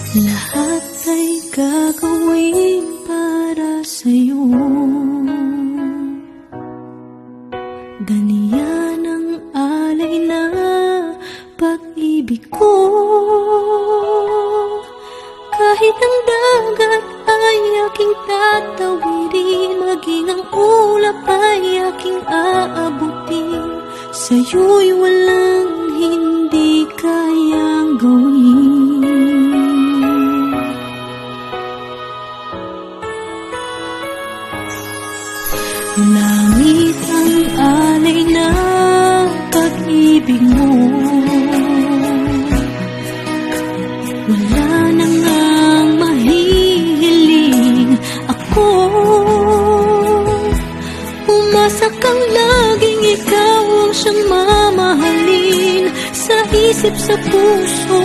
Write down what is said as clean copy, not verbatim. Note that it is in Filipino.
Lahat ay gagawin para sa'yo. Ganyan ang alay na pag-ibig ko. Kahit ang dagat ay aking tatawirin, maging ang ulap ay aking aabutin, sa'yo'y walang hindi kayang gawin. Langit ang alay na pag-ibig mo, wala na ngang mahihiling ako. Umasa kang laging ikaw ang siyang mamahalin, sa isip, sa puso